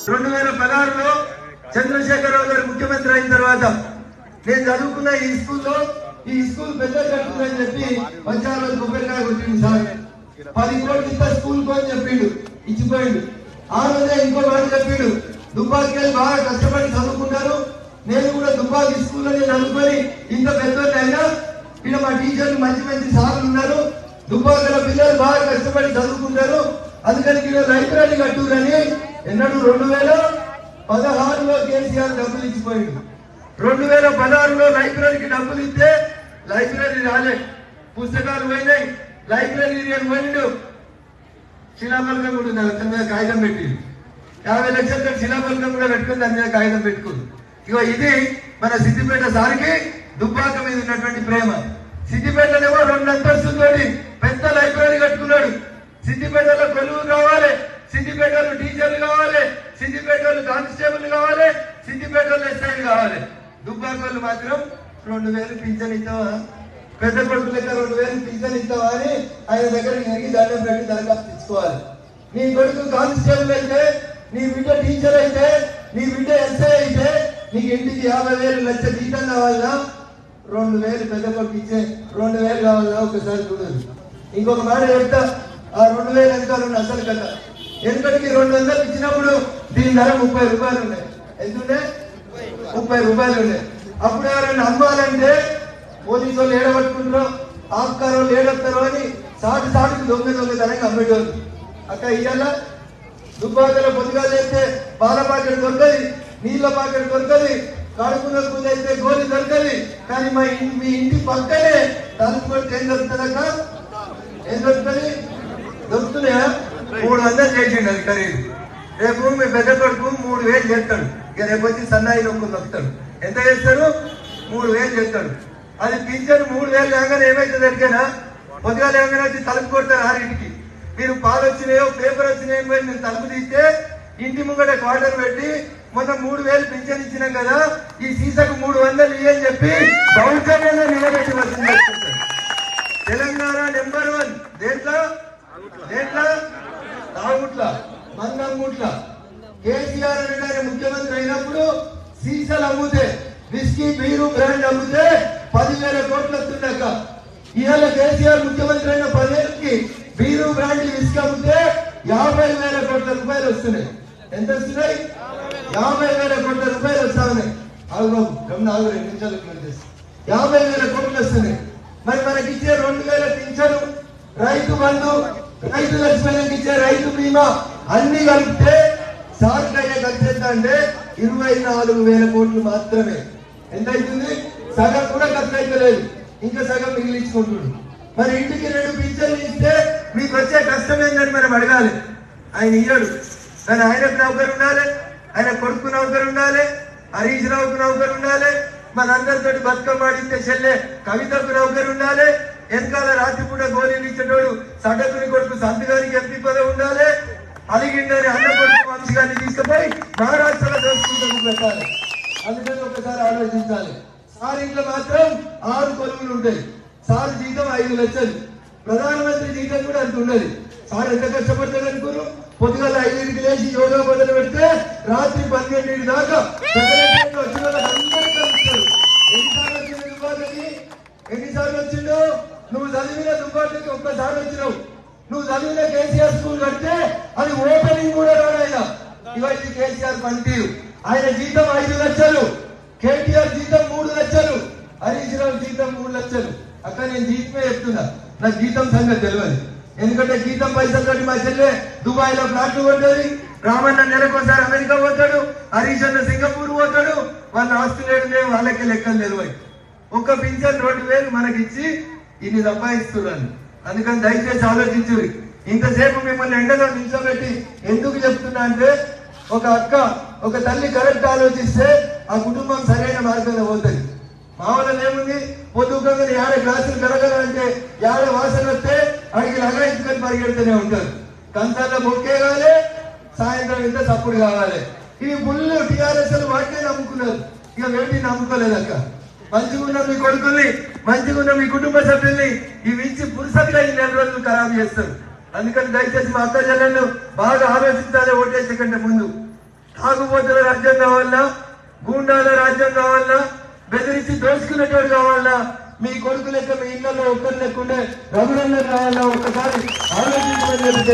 2016లో చంద్రశేఖరరావు గారు ముఖ్యమంత్రి అయిన తర్వాత నేను చదువుకున్న ఈ స్కూల్ పెద్ద కట్టుకుందని చెప్పి పంచాయతీ కొబ్బరికాయ కొట్టింది సార్. 10 కోట్లు ఇస్తా స్కూల్ కు అని చెప్పిండు, ఇచ్చిపోయిండు. ఆ రోజే ఇంకో మాట చెప్పిండు, దుబ్బాకి బాగా కష్టపడి చదువుకుంటారు, నేను కూడా దుబ్బాకి స్కూల్లో చదువుకొని ఇంత పెద్దోళ్ళైనా ఇక్కడ మా టీచర్లు మంచి మంచి సార్లు ఉన్నారు, దుబ్బాకల పిల్లలు బాగా కష్టపడి చదువుకుంటారు, అందుకని ఇక్కడ లైబ్రరీ కట్టురని ఎన్నడూ 2016లో కేసీఆర్ డబ్బులు ఇచ్చిపోయిండు. 2016లో లైబ్రరీకి డబ్బులు ఇస్తే లైబ్రరీ రాలే, పుస్తకాలు పోయినాయి, లైబ్రరీ పోయిండు. శిలాఫలకం కూడా ఉంది, దాని మీద కాగితం పెట్టి 50 లక్షలతో శిలాఫలకం కూడా పెట్టుకుని దాని మీద కాగితం పెట్టుకుంది. ఇగో ఇది మన సిద్దిపేట సారికి దుబ్బాక మీద ఉన్నటువంటి ప్రేమ. సిద్దిపేటనేమో 2 అంతస్తులతోటి పెద్ద లైబ్రరీ కట్టుకున్నాడు. సిద్దిపేటలో కొలువు కావాలి, సిద్దిపేటలో టీచర్లు కావాలి, సిద్దిపేటలో కానిస్టేబుల్ కావాలి, సిద్దిపేటలో ఎస్ఐలు కావాలి. దుబ్బాకోళ్ళు మాత్రం 2000 పింఛన్ ఇస్తావా, పెద్ద కొడుకు లెక్క 2000 పింఛన్ ఇస్తావా అని ఆయన దగ్గర ఎరిగి దండం పెట్టి దరఖాస్తు తెచ్చుకోవాలి. నీ కొడుకు కానిస్టేబుల్ అయితే, నీ బిడ్డ టీచర్ అయితే, నీ బిడ్డ ఎస్ఐ అయితే నీకు ఇంటికి 50,000 లక్ష జీతం కావాలన్నా, 2000 పెద్ద కొడుకు ఇచ్చే 2000 కావాలన్నా ఒకసారి చూడదు. ఇంకొక మాట చెప్తా, ఆ 2000 వెనకాల ఉన్న అసలు కథ. ఎందుకంటే 200 ఇచ్చినప్పుడు దీని ధర 30 రూపాయలు ఉన్నాయి. ఎందుకంటే 30 రూపాయలు ఉన్నాయి. అప్పుడు ఎవరైనా అమ్మాలంటే పోలీసు వాళ్ళు ఏడబట్టుకుంటారో, ఆస్కారం ఏడొస్తారో అని సాటికి దొంగతనంగా అమ్మేటోళ్ళు. అక్క ఇయ్యాల దుబ్బాకలో పొద్దుగా చేస్తే పాల పాకెట్ దొరకది, నీళ్ళ పాకెట్ దొరకది, కడుపున అయితే గోలి దొరకది. కానీ మీ ఇంటి పక్కనే తలుపు కొడితే ఏం దొరుకుతుందక్క? ఏం దొరుకుతుంది? దొరుకుతున్నాయా? 300 చేసిండు అది ఖరీదు. రేపు మీ పెద్ద కొడుకు 3000 చేస్తాడు. ఇక రేపు వచ్చి సన్నాయి నొక్కులు దొరుకుతాడు. ఎంత చేస్తాడు? 3000 చేస్తాడు. అది పింఛన్ 3000 లేగానే ఏమైతే దొరికేనా, పొద్దుగా లేగానే వచ్చి తలుపు కొడతారు 6కి. మీరు పాలు వచ్చినాయో పేపర్ వచ్చినాయో మీరు తలుపు తీస్తే ఇంటి ముంగట క్వార్టర్ పెట్టి మొన్న 3000 పింఛన్ ఇచ్చినాం కదా, ఈ సీసాకు 300 ఇయ్యని చెప్పి దౌర్జన్యంగా నిలబెట్టి వచ్చింది. తెలంగాణ నెంబర్ 1 దేంట్లో తాగుట్ల మందంగుట్ల. కేసీఆర్ గారి ముఖ్యమంత్రి అయినప్పుడు సీసాలు అమ్ముతే, విస్కీ బీరు బ్రాండ్ అమ్ముతే 10,000 కోట్లు వస్తుండక, ఇవాళ కేసీఆర్ ముఖ్యమంత్రి అయిన 10 ఏళ్ళకి బీరు బ్రాండ్ విస్కీ అమ్మితే 50,000 కోట్ల రూపాయలు వస్తున్నాయి. ఎంత వస్తున్నాయి? 50,000 కోట్ల రూపాయలు వస్తా ఉన్నాయి. 2 నిమిషాలు 50,000 కోట్లు వస్తున్నాయి. మరి మనకి ఇచ్చే 2,000 పింఛను, రైతు బంధు, రైతు లక్ష్మణకి ఇచ్చే రైతు బీమా అన్ని కలిపితే సార్కయ్యే ఖర్చు ఎంత అంటే 24,000 కోట్లు మాత్రమే. ఎంత అవుతుంది? సగం కూడా ఖర్చు అయిపోలేదు, ఇంకా సగం మిగిలించుకుంటున్నాడు. మరి ఇంటికి 2 పింఛన్లు ఇస్తే మీకు వచ్చే కష్టం ఏంటని మనం అడగాలి. ఆయన ఇయ్యాడు, కానీ ఆయనకు నౌకరు ఉండాలి, ఆయన కొడుకు నౌకరు ఉండాలి, హరీష్ రావుకు నౌకరు ఉండాలి, మనందరితో బతుకమ్మ ఆడితే చెల్లె కవితకు నౌకరు ఉండాలి, వెనకాల రాత్రిపూట గోళీలు ఇచ్చేటోడు సడకుని కొడుకు సంతు గారికి ఎంపీ పదవి ఉండాలి, అలిగిండని అన్న కొడుకు వంశీ గారిని తీసుకుపోయి మహారాష్ట్రలో దోచుకుంటూ పెట్టాలి. అందుకని ఒకసారి ఆలోచించాలి. సార్ ఇంట్లో మాత్రం 6 కొలువులు ఉంటాయి. సార్ జీతం 5 లక్షలు, ప్రధానమంత్రి జీతం కూడా అంత ఉన్నది. సార్ ఎంత కష్టపడతాడు అనుకున్నారు? పొద్దుగల 5కి లేచి యోగా మొదలు పెడితే రాత్రి 12 దాకా వచ్చిన వాళ్ళందరికీ కలుస్తారు. ఎన్నిసార్లు వచ్చింది దుబ్బాకకి? ఎన్నిసార్లు వచ్చిండు? నువ్వు చదివిన దుబ్బాకకి ఒక్కసారి వచ్చినావు. నువ్వు చదివిన కేసీఆర్ స్కూల్ కడితే అది ఓపెనింగ్ కూడా రాడాయన. ఇవన్నీ కేసీఆర్ పనితీరు. ఆయన జీతం 5 లక్షలు, కేటీఆర్ జీతం 3 లక్షలు, హరీష్ రావు జీతం 3 లక్షలు. అక్కడ నేను జీతమే చెప్తున్నా, నాకు జీతం సంగతి తెలియదు. ఎందుకంటే జీతం పైసలతోటి మా చెల్లె దుబాయ్ లో ఫ్లాట్లు కొట్టేది, రామన్న నెలకోసారి అమెరికా పోతాడు, హరీష్ అన్న సింగపూర్ పోతాడు. వాళ్ళ ఆస్తులు ఏడు వాళ్ళకే లెక్కలు తెలివాయి. ఒక్క పింఛన్ 2,000 మనకిచ్చి ఇన్ని సంపాదిస్తున్నాను. అందుకని దయచేసి ఆలోచించురి. ఇంతసేపు మిమ్మల్ని ఎండలో నిల్చోబెట్టి ఎందుకు చెప్తున్నా అంటే, ఒక అక్క ఒక తల్లి కరెక్ట్ ఆలోచిస్తే ఆ కుటుంబం సరైన మార్గంలో పోతుంది. మామూలు ఏముంది, పొద్దుగా 50 గ్లాసులు కడగాలంటే 50 వాసన వస్తే అడిగి లగాయించుకొని పరిగెడుతూనే ఉంటారు. కంచాల్లో బొక్కే కావాలి, సాయంత్రం ఇంత తప్పుడు కావాలి. ఇవి ఫుల్ టీఆర్ఎస్ వాటినే నమ్ముకున్నారు, ఇక వేటిని నమ్ముకోలేదక్క. మంచిగా ఉన్న మీ కొడుకుల్ని, మంచిగా ఉన్న మీ కుటుంబ సభ్యుల్ని ఇవి ఇచ్చి పురుషులుగా ఈ 4 రోజులు ఖరాబు చేస్తారు. అందుకని దయచేసి మా అక్క చెల్లెళ్ళు బాగా ఆలోచించాలి ఓటేసే కంటే ముందు. తాగుబోతుల రాజ్యం కావాలన్నా, గూండాల రాజ్యం కావాలన్నా, బెదిరించి దోచుకునేటోడు కావాలన్నా, మీ కొడుకు లెక్క మీ ఇళ్లలో ఒక్కరి లెక్కుండే రఘునందన్ కావాలన్నా, ఒక్కసారి ఆలోచించమని చెప్పి